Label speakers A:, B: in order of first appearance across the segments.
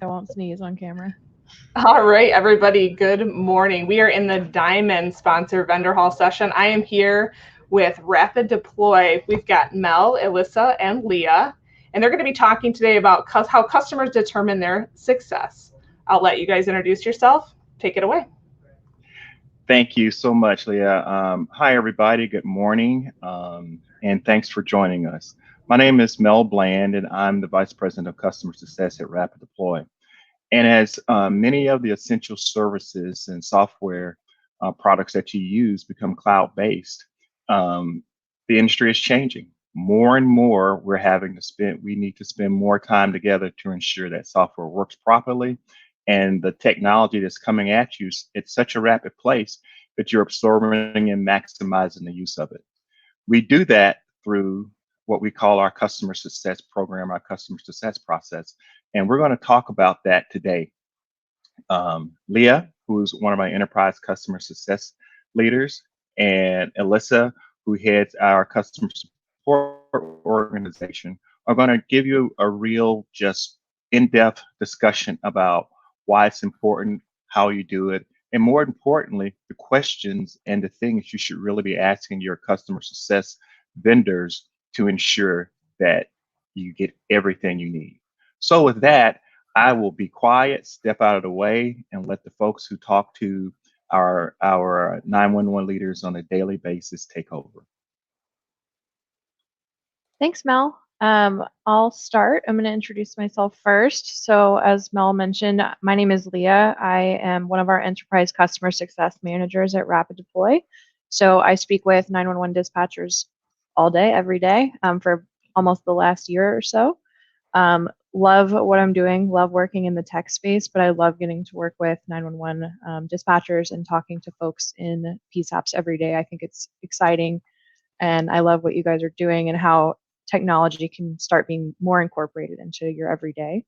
A: I won't sneeze on camera.
B: All right, everybody, good morning. We are in the Diamond Sponsor Vendor Hall session. I am here with RapidDeploy. We've got Mel, Elissa, and Leah, and they're going to be talking today about how customers determine their success. I'll let you guys introduce yourself. Take it away.
C: Thank you so much, Leah. Hi, everybody. Good morning, and thanks for joining us. My name is Mel Bland, and I'm the Vice President of Customer Success at RapidDeploy. And as many of the essential services and software products that you use become cloud-based, the industry is changing. More and more, we need to spend more time together to ensure that software works properly, and the technology that's coming at you, it's such a rapid pace that you're absorbing and maximizing the use of it. We do that through what we call our customer success program, our customer success process. And we're going to talk about that today. Leah, who's one of my enterprise customer success leaders, and Elissa, who heads our customer support organization, are going to give you a real, just in-depth discussion about why it's important, how you do it, and more importantly, the questions and the things you should really be asking your customer success vendors to ensure that you get everything you need. So with that, I will be quiet, step out of the way, and let the folks who talk to our 911 leaders on a daily basis take over.
A: Thanks, Mel. I'll start. I'm going to introduce myself first. So as Mel mentioned, my name is Leah. I am one of our enterprise customer success managers at RapidDeploy. So I speak with 911 dispatchers all day, every day, for almost the last year or so. Love what I'm doing, love working in the tech space, but I love getting to work with 911 dispatchers and talking to folks in PSAPs every day. I think it's exciting, and I love what you guys are doing and how technology can start being more incorporated into your everyday.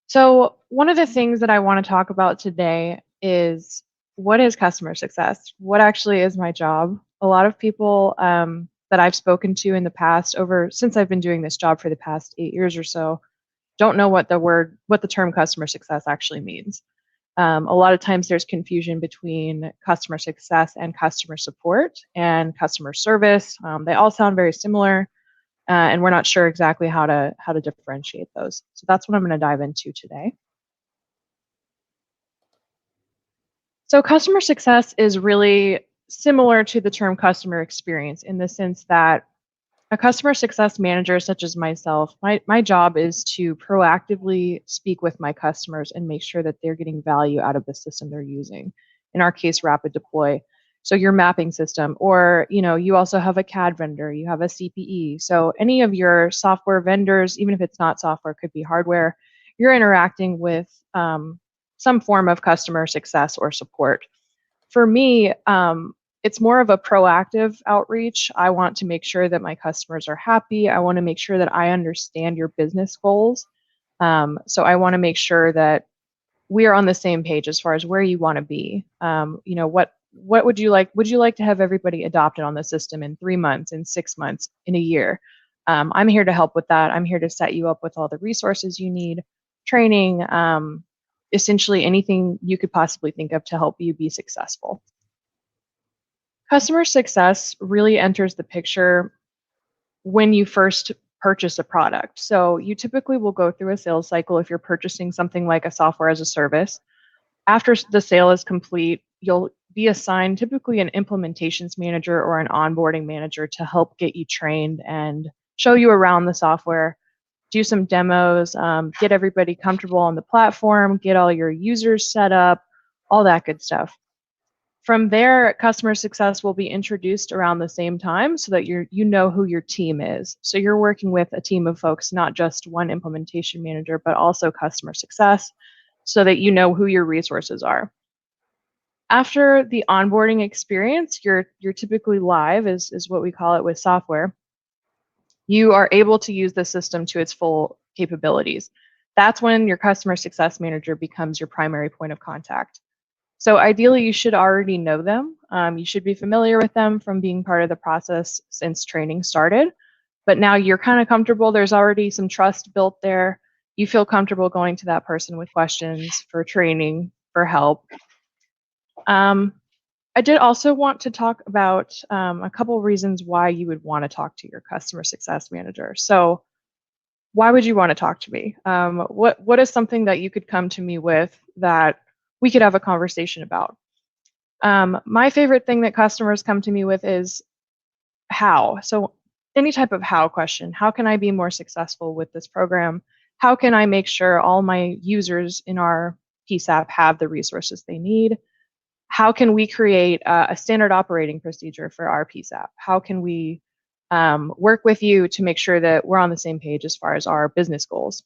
A: So one of the things that I want to talk about today is, what is customer success? What actually is my job? A lot of people that I've spoken to in the past, since I've been doing this job for the past 8 years or so, don't know what the term customer success actually means. A lot of times there's confusion between customer success and customer support and customer service. They all sound very similar, and we're not sure exactly how to differentiate those. So that's what I'm going to dive into today. So customer success is really similar to the term customer experience in the sense that a customer success manager such as myself, my job is to proactively speak with my customers and make sure that they're getting value out of the system they're using. In our case, RapidDeploy. So your mapping system, or you also have a CAD vendor, you have a CPE. So any of your software vendors, even if it's not software, could be hardware, you're interacting with some form of customer success or support. For me, it's more of a proactive outreach. I want to make sure that my customers are happy. I want to make sure that I understand your business goals. So I want to make sure that we are on the same page as far as where you want to be. What would you like? Would you like to have everybody adopted on the system in 3 months, in 6 months, in a year? I'm here to help with that. I'm here to set you up with all the resources you need, training, essentially anything you could possibly think of to help you be successful. Customer success really enters the picture when you first purchase a product. So you typically will go through a sales cycle if you're purchasing something like a software as a service. After the sale is complete, you'll be assigned typically an implementations manager or an onboarding manager to help get you trained and show you around the software, do some demos, get everybody comfortable on the platform, get all your users set up, all that good stuff. From there, customer success will be introduced around the same time so that you know who your team is. So you're working with a team of folks, not just one implementation manager, but also customer success, so that you know who your resources are. After the onboarding experience, you're typically live, is what we call it with software. You are able to use the system to its full capabilities. That's when your customer success manager becomes your primary point of contact. So ideally, you should already know them. You should be familiar with them from being part of the process since training started. But now you're kind of comfortable. There's already some trust built there. you feel comfortable going to that person with questions, for training, for help. I did also want to talk about a couple reasons why you would want to talk to your customer success manager. So why would you want to talk to me? What is something that you could come to me with that we could have a conversation about? My favorite thing that customers come to me with is how. So any type of how question. How can I be more successful with this program? How can I make sure all my users in our PSAP have the resources they need? How can we create a standard operating procedure for our PSAP? How can we work with you to make sure that we're on the same page as far as our business goals?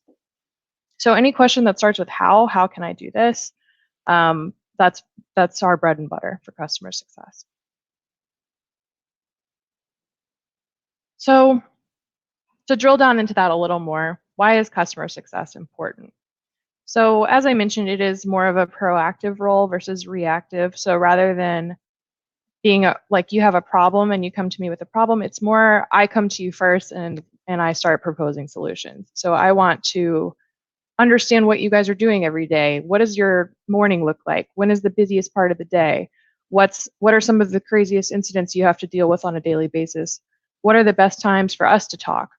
A: So any question that starts with how can I do this? That's our bread and butter for customer success. So to drill down into that a little more, why is customer success important? So as I mentioned, it is more of a proactive role versus reactive. So rather than being like you have a problem and you come to me with a problem, it's more I come to you first and I start proposing solutions. So I want to understand what you guys are doing every day. What does your morning look like? When is the busiest part of the day? What are some of the craziest incidents you have to deal with on a daily basis? What are the best times for us to talk?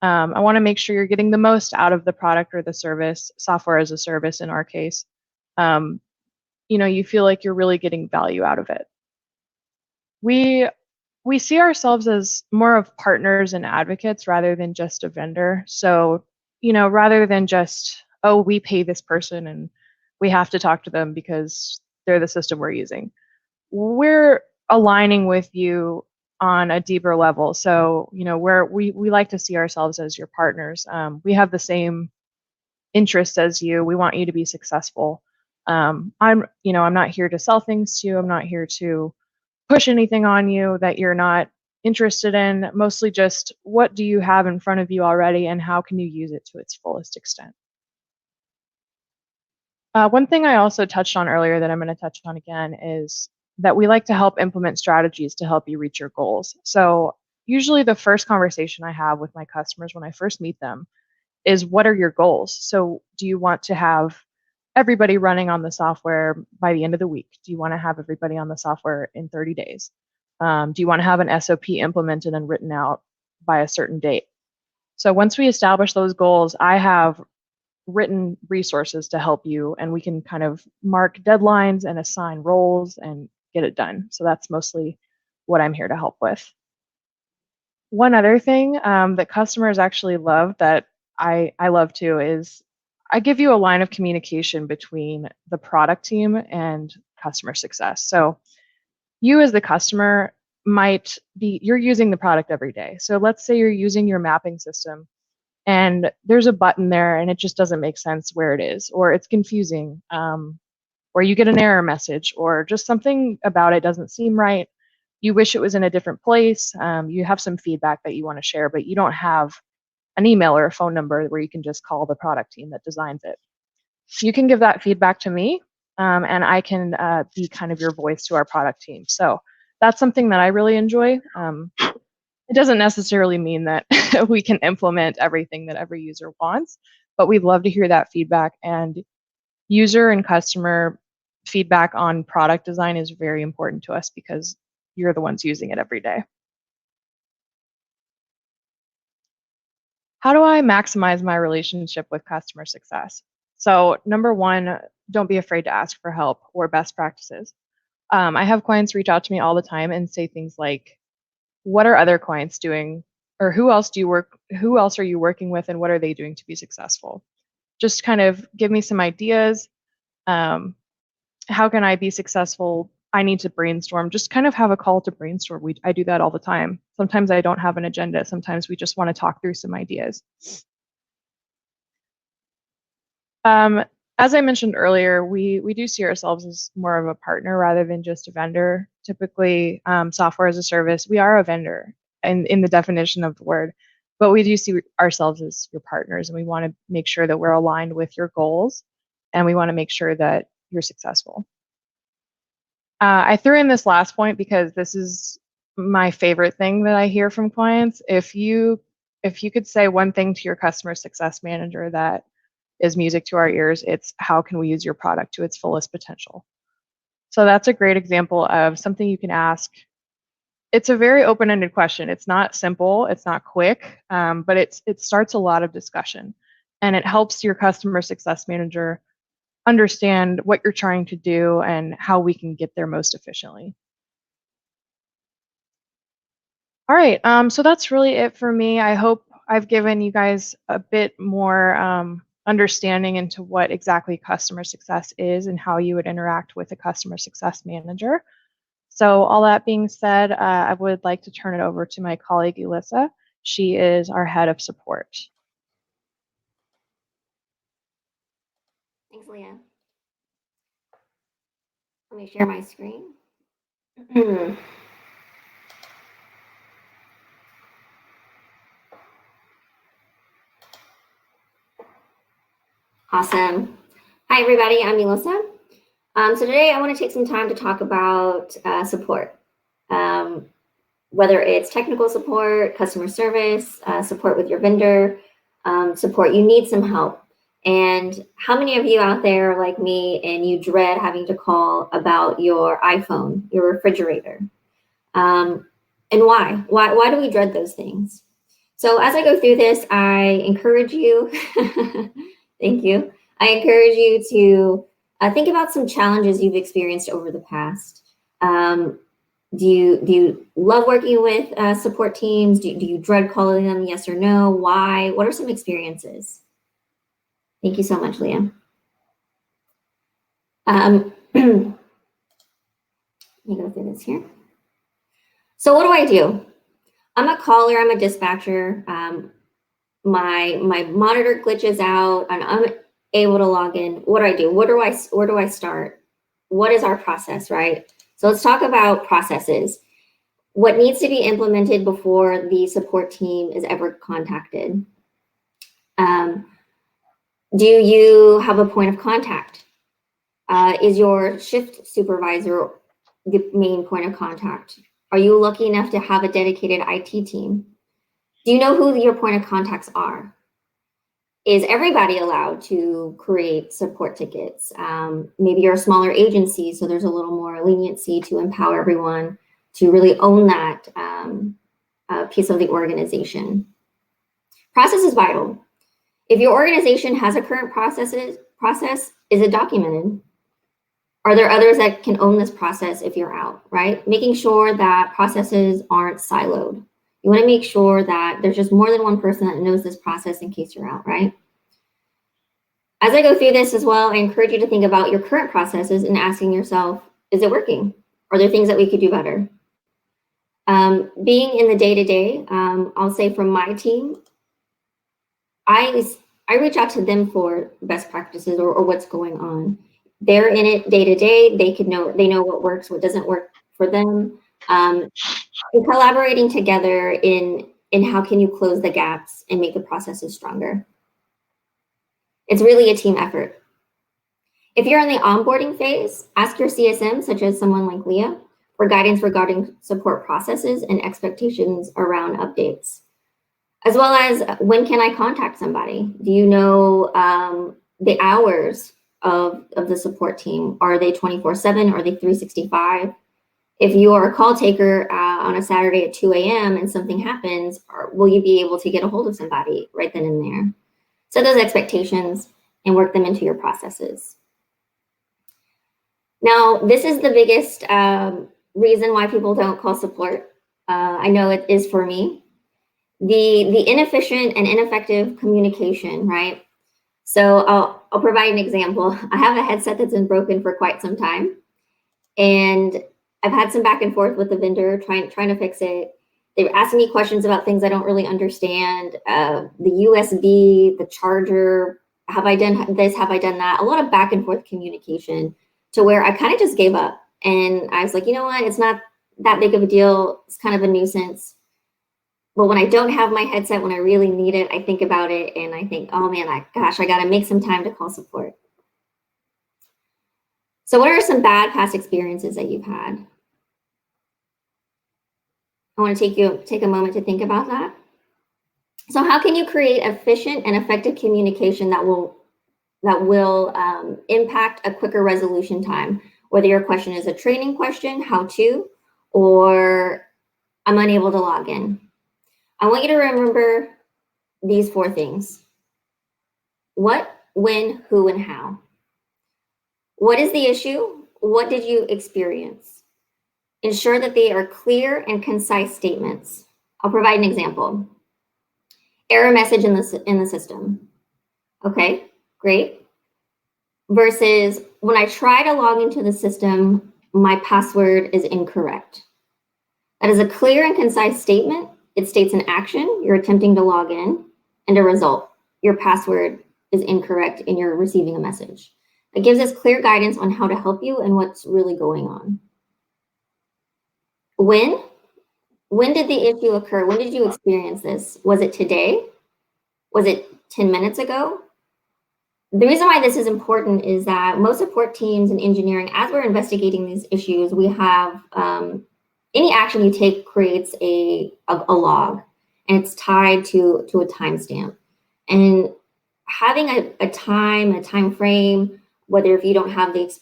A: I want to make sure you're getting the most out of the product or the service, software as a service in our case. You feel like you're really getting value out of it. We see ourselves as more of partners and advocates rather than just a vendor. So, rather than just, oh, we pay this person and we have to talk to them because they're the system we're using. We're aligning with you on a deeper level. So, we like to see ourselves as your partners. We have the same interests as you. We want you to be successful. I'm not here to sell things to you. I'm not here to push anything on you that you're not interested in. Mostly just what do you have in front of you already and how can you use it to its fullest extent? One thing I also touched on earlier that I'm going to touch on again is that we like to help implement strategies to help you reach your goals. So usually the first conversation I have with my customers when I first meet them is what are your goals? So do you want to have everybody running on the software by the end of the week? Do you want to have everybody on the software in 30 days? Do you want to have an SOP implemented and written out by a certain date? So once we establish those goals, I have written resources to help you, and we can kind of mark deadlines and assign roles and get it done. So that's mostly what I'm here to help with. One other thing that customers actually love that I love too is I give you a line of communication between the product team and customer success. So you as the customer you're using the product every day. So let's say you're using your mapping system and there's a button there and it just doesn't make sense where it is, or it's confusing, or you get an error message, or just something about it doesn't seem right. You wish it was in a different place. You have some feedback that you want to share, but you don't have an email or a phone number where you can just call the product team that designs it. You can give that feedback to me, and I can be kind of your voice to our product team. So that's something that I really enjoy. It doesn't necessarily mean that we can implement everything that every user wants, but we'd love to hear that feedback. And user and customer feedback on product design is very important to us because you're the ones using it every day. How do I maximize my relationship with customer success? So number one, don't be afraid to ask for help or best practices. I have clients reach out to me all the time and say things like, what are other clients doing? Or who else are you working with and what are they doing to be successful? Just kind of give me some ideas. How can I be successful? I need to brainstorm. Just kind of have a call to brainstorm. I do that all the time. Sometimes I don't have an agenda. Sometimes we just want to talk through some ideas. As I mentioned earlier, we do see ourselves as more of a partner rather than just a vendor. Typically, software as a service, we are a vendor in the definition of the word, but we do see ourselves as your partners, and we want to make sure that we're aligned with your goals, and we want to make sure that you're successful. I threw in this last point because this is my favorite thing that I hear from clients. If you if you could say one thing to your customer success manager that is music to our ears, it's how can we use your product to its fullest potential? So that's a great example of something you can ask. It's a very open-ended question. It's not simple, it's not quick, but it starts a lot of discussion, and it helps your customer success manager understand what you're trying to do and how we can get there most efficiently. All right, so that's really it for me. I hope I've given you guys a bit more understanding into what exactly customer success is and how you would interact with a customer success manager. So all that being said, I would like to turn it over to my colleague, Elissa. She is our head of support.
D: Thanks, Leah. Let me share my screen. Awesome. Hi, everybody. I'm Elissa. So today I want to take some time to talk about support, whether it's technical support, customer service, support with your vendor, support. You need some help. And how many of you out there are like me and you dread having to call about your iPhone, your refrigerator? And why? Why do we dread those things? So as I go through this, I encourage you, thank you. I encourage you to think about some challenges you've experienced over the past. Do you love working with support teams? Do you dread calling them? Yes or no? Why? What are some experiences? Thank you so much, Leah. Let me go through this here. So what do? I'm a caller, I'm a dispatcher. My monitor glitches out and I'm able to log in. What do? Where do I start? What is our process, right? So let's talk about processes. What needs to be implemented before the support team is ever contacted? Do you have a point of contact? Is your shift supervisor the main point of contact? Are you lucky enough to have a dedicated IT team? Do you know who your point of contacts are? Is everybody allowed to create support tickets? Maybe you're a smaller agency, so there's a little more leniency to empower everyone to really own that piece of the organization. Process is vital. If your organization has a current process, is it documented? Are there others that can own this process if you're out, right? Making sure that processes aren't siloed. You want to make sure that there's just more than one person that knows this process in case you're out, right? As I go through this as well, I encourage you to think about your current processes and asking yourself, is it working? Are there things that we could do better? Being in the day-to-day, I'll say from my team, I reach out to them for best practices or what's going on. They're in it day to day. They know what works, what doesn't work for them. And collaborating together in how can you close the gaps and make the processes stronger. It's really a team effort. If you're in the onboarding phase, ask your CSM, such as someone like Leah, for guidance regarding support processes and expectations around updates. As well as when can I contact somebody? Do you know the hours of the support team? Are they 24/7? Are they 365? If you are a call taker on a Saturday at 2 a.m. and something happens, will you be able to get a hold of somebody right then and there? Set those expectations and work them into your processes. Now, this is the biggest reason why people don't call support. I know it is for me. The inefficient and ineffective communication, right? So I'll provide an example. I have a headset that's been broken for quite some time, and I've had some back and forth with the vendor trying to fix it. They've asked me questions about things I don't really understand. The USB, the charger, have I done this? Have I done that? A lot of back and forth communication to where I kind of just gave up. And I was like, you know what? It's not that big of a deal. It's kind of a nuisance. But when I don't have my headset, when I really need it, I think about it and I think, oh man, I got to make some time to call support. So what are some bad past experiences that you've had? I want to take a moment to think about that. So how can you create efficient and effective communication that will impact a quicker resolution time? Whether your question is a training question, how to, or I'm unable to log in. I want you to remember these 4 things. What, when, who, and how. What is the issue? What did you experience? Ensure that they are clear and concise statements. I'll provide an example. Error message in the system. Okay, great. Versus when I try to log into the system, my password is incorrect. That is a clear and concise statement. It states an action, you're attempting to log in, and a result, your password is incorrect and you're receiving a message. It gives us clear guidance on how to help you and what's really going on. When did the issue occur? When did you experience this? Was it today? Was it 10 minutes ago? The reason why this is important is that most support teams in engineering, as we're investigating these issues, we have any action you take creates a log, and it's tied to a timestamp. And having a time frame, whether if you don't have the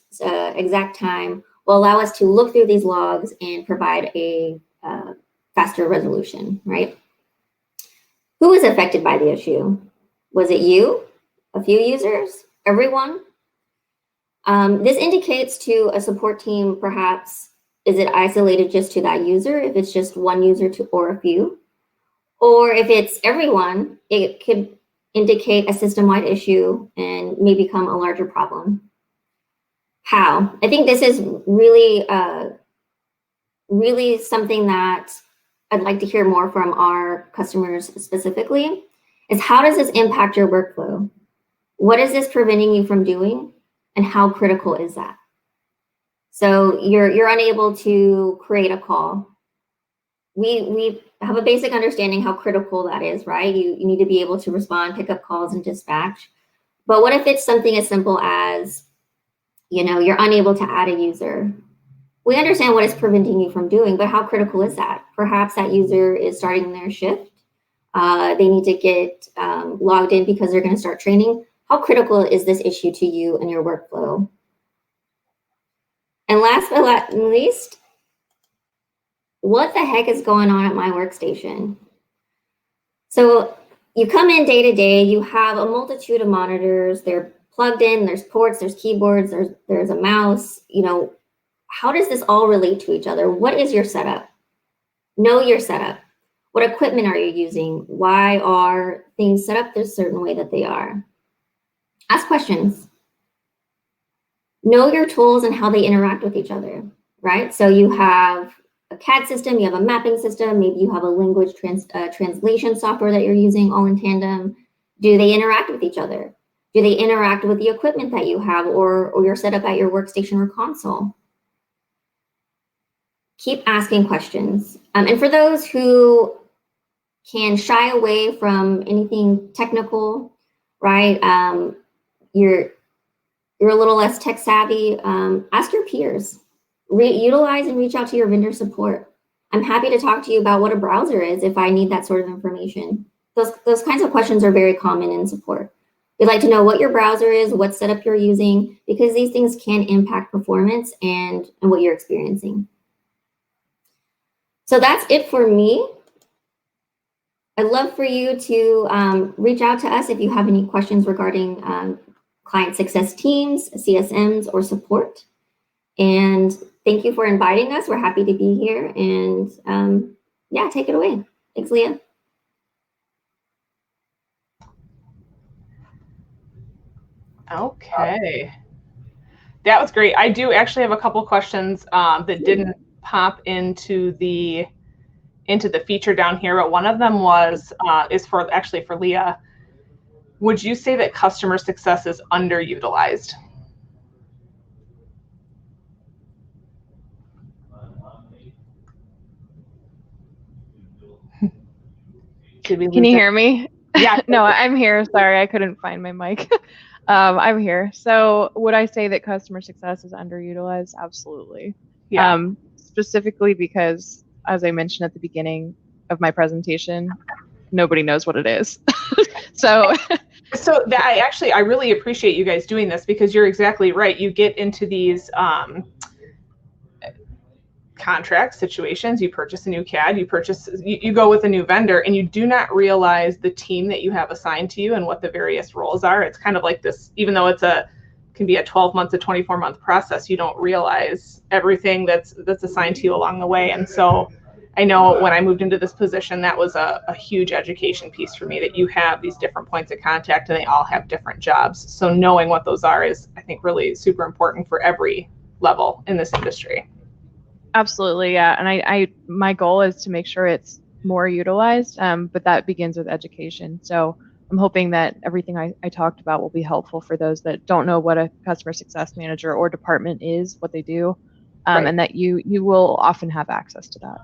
D: exact time, will allow us to look through these logs and provide a faster resolution, right? Who was affected by the issue? Was it you? A few users? Everyone? This indicates to a support team, perhaps, is it isolated just to that user? If it's just one user or a few? Or if it's everyone, it could indicate a system-wide issue and may become a larger problem. How? I think this is really, really something that I'd like to hear more from our customers specifically, is how does this impact your workflow? What is this preventing you from doing? And how critical is that? So you're unable to create a call. We have a basic understanding how critical that is, right? You need to be able to respond, pick up calls, and dispatch. But what if it's something as simple as, you're unable to add a user? We understand what it's preventing you from doing, but how critical is that? Perhaps that user is starting their shift. They need to get logged in because they're going to start training. How critical is this issue to you and your workflow? And last but not least, what the heck is going on at my workstation? So you come in day to day, you have a multitude of monitors, they're plugged in, there's ports, there's keyboards, there's a mouse. How does this all relate to each other? What is your setup? Know your setup. What equipment are you using? Why are things set up this certain way that they are? Ask questions. Know your tools and how they interact with each other, right? So you have a CAD system, you have a mapping system, maybe you have a language translation software that you're using all in tandem. Do they interact with each other? Do they interact with the equipment that you have or your setup at your workstation or console? Keep asking questions. And for those who can shy away from anything technical, right? You're a little less tech savvy. Ask your peers. Utilize and reach out to your vendor support. I'm happy to talk to you about what a browser is if I need that sort of information. Those kinds of questions are very common in support. We'd like to know what your browser is, what setup you're using, because these things can impact performance and what you're experiencing. So that's it for me. I'd love for you to reach out to us if you have any questions regarding client success teams, CSMs, or support. And thank you for inviting us. We're happy to be here. And yeah, take it away. Thanks, Leah.
B: Okay. That was great. I do actually have a couple questions that didn't pop into the feature down here, but one of them is for Leah. Would you say that customer success is underutilized?
A: Can you hear me?
B: Yeah.
A: No, I'm here. Sorry, I couldn't find my mic. I'm here. So would I say that customer success is underutilized? Absolutely.
B: Yeah.
A: Specifically because, as I mentioned at the beginning of my presentation, nobody knows what it is. So
B: that I really appreciate you guys doing this, because you're exactly right. You get into these contract situations, you purchase a new CAD, you go with a new vendor, and you do not realize the team that you have assigned to you and what the various roles are. It's kind of like this, even though can be a 12-month to 24-month process, you don't realize everything that's assigned to you along the way. And so I know when I moved into this position, that was a huge education piece for me, that you have these different points of contact and they all have different jobs. So knowing what those are is, I think, really super important for every level in this industry.
A: Absolutely, yeah. And my goal is to make sure it's more utilized, but that begins with education. So I'm hoping that everything I talked about will be helpful for those that don't know what a customer success manager or department is, what they do,
B: Right.
A: and that you will often have access to that.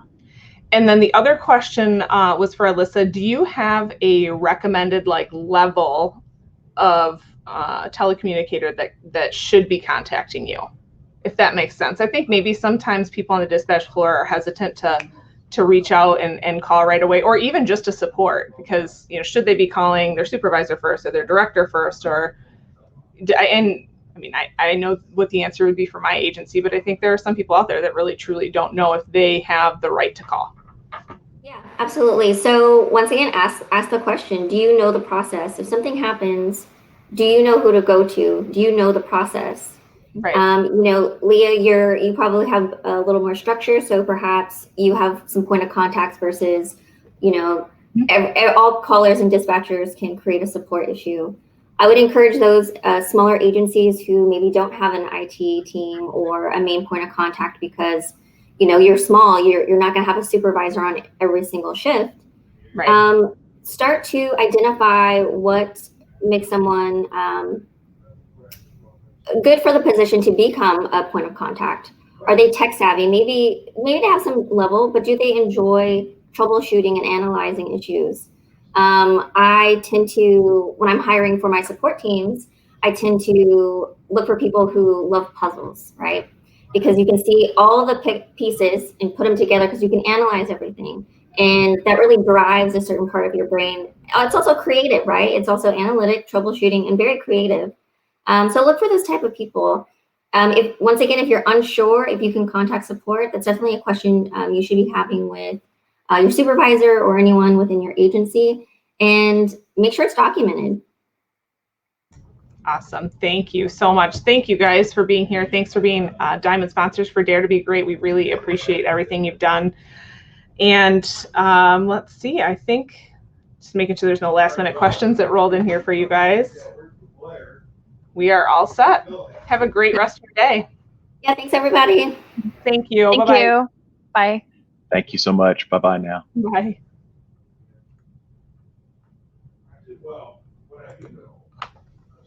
B: And then the other question was for Elissa. Do you have a recommended level of telecommunicator that should be contacting you, if that makes sense? I think maybe sometimes people on the dispatch floor are hesitant to reach out and call right away, or even just to support, because should they be calling their supervisor first or their director first, I know what the answer would be for my agency, but I think there are some people out there that really truly don't know if they have the right to call.
D: Yeah, absolutely. So once again, ask the question, do you know the process? If something happens, do you know who to go to? Do you know the process?
B: Right.
D: Leah, you probably have a little more structure, so perhaps you have some point of contacts versus, all callers and dispatchers can create a support issue. I would encourage those smaller agencies who maybe don't have an IT team or a main point of contact, because you're small, you're not going to have a supervisor on every single shift.
B: Right.
D: Start to identify what makes someone good for the position to become a point of contact. Are they tech savvy? Maybe they have some level, but do they enjoy troubleshooting and analyzing issues? I tend to, when I'm hiring for my support teams, I tend to look for people who love puzzles, right? Because you can see all the pieces and put them together, because you can analyze everything. And that really drives a certain part of your brain. It's also creative, right? It's also analytic, troubleshooting, and very creative. So look for those type of people. If you're unsure if you can contact support, that's definitely a question you should be having with your supervisor or anyone within your agency, and make sure it's documented.
B: Awesome. Thank you so much. Thank you guys for being here. Thanks for being Diamond sponsors for Dare to Be Great. We really appreciate everything you've done. And let's see, I think just making sure there's no last minute questions that rolled in here for you guys. We are all set. Have a great rest of your day.
D: Yeah, thanks everybody.
B: Thank you.
A: Thank
B: Bye-bye.
A: you. Bye.
C: Thank you so much. Bye-bye now.
B: Bye.
E: Well.